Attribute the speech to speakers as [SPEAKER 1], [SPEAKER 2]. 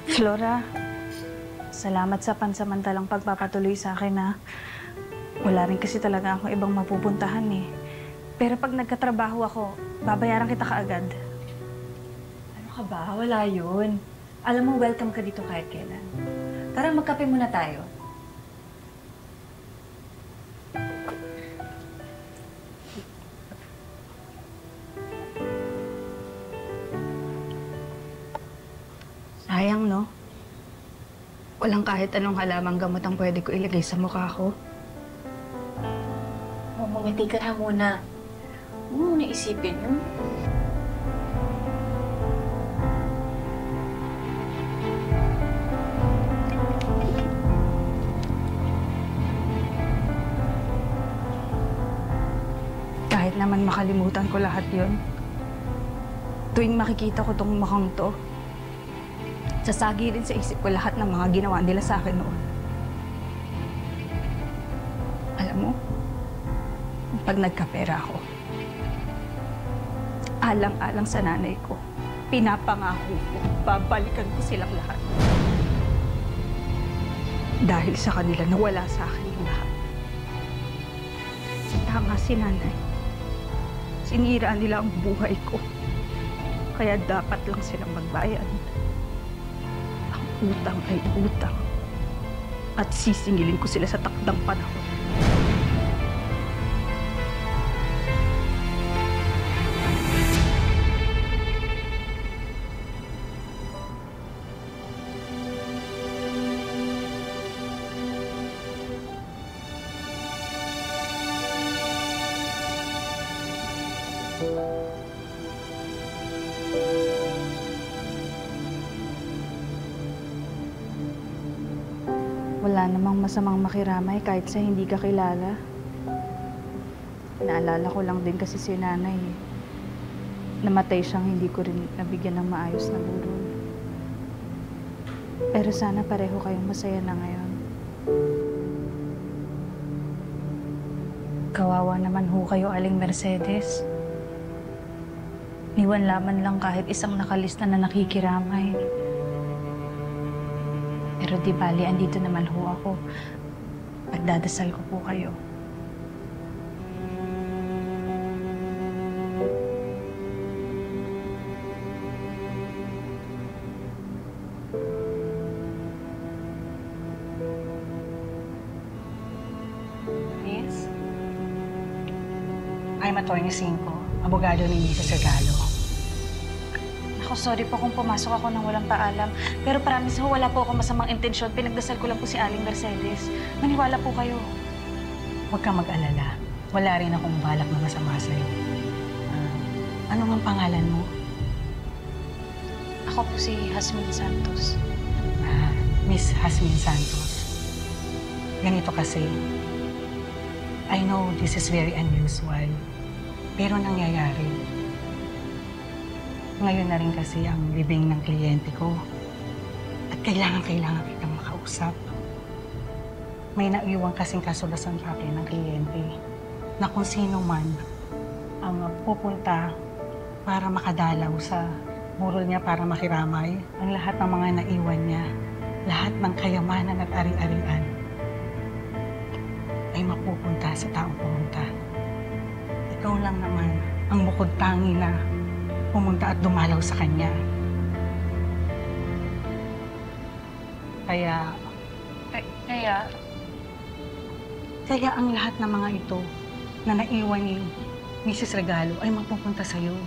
[SPEAKER 1] Flora, salamat sa pansamantalang pagpapatuloy sa akin, ha. Wala rin kasi talaga akong ibang mapupuntahan, eh. Pero pag nagkatrabaho ako, babayaran kita kaagad.
[SPEAKER 2] Ano ka ba? Wala yun. Alam mo, welcome ka dito kahit kailan. Tara, magkape muna tayo.
[SPEAKER 1] Sayang, no? Walang kahit anong halamang gamot ang pwede ko ilagay sa mukha ko.
[SPEAKER 2] Mamangiti ka na muna. Huwag mo muna isipin yun.
[SPEAKER 1] Kahit naman makalimutan ko lahat yon, tuwing makikita ko tong mukhang to, sasagi rin sa isip ko lahat ng mga ginawa nila sa akin noon. Alam mo, pag nagkapera ako, alang-alang sa nanay ko, pinapangako ko, babalikan ko silang lahat. Dahil sa kanila, nawala sa akin yung lahat. Tama si nanay. Sinira nila ang buhay ko. Kaya dapat lang silang magbayad. Ang utang ay utang. At sisingilin ko sila sa takdang panahon. Wala namang masamang makiramay kahit sa hindi ka kilala. Naalala ko lang din kasi si nanay. Namatay siyang hindi ko rin nabigyan ng maayos na burol. Pero sana pareho kayong masaya na ngayon. Kawawa naman ho kayo, Aling Mercedes. Niwan laman lang kahit isang nakalista na nakikiramay. Pero di bali, andito naman ho ako. Pagdadasal ko po kayo.
[SPEAKER 3] Miss? I'm Atty. Cinco, abogado ni Mrs. Regalo.
[SPEAKER 1] Ako, sorry po kung pumasok ako nang walang paalam. Pero promise ho, wala po akong masamang intensyon. Pinagdasal ko lang po si Aling Mercedes. Maniwala po kayo.
[SPEAKER 3] Huwag kang mag-alala. Wala rin akong balak na masama sa'yo. Ano mang pangalan mo?
[SPEAKER 1] Ako po si Jasmine Santos.
[SPEAKER 3] Miss Jasmine Santos. Ganito kasi. I know this is very unusual. Pero nangyayari. Ngayon na rin kasi ang libing ng kliyente ko. At kailangan kitang makausap. May naiwang kasing kasulasan sa akin ng kliyente na kung sino man ang pupunta para makadalaw sa burol niya para makiramay, ang lahat ng mga naiwan niya, lahat ng kayamanan at ari-arian ay mapupunta sa taong pumunta. Ikaw lang naman ang bukod tangi na pumunta at dumalaw sa kanya. Kaya ang lahat ng mga ito na naiwan ni Mrs. Regalo ay mapupunta sa'yo.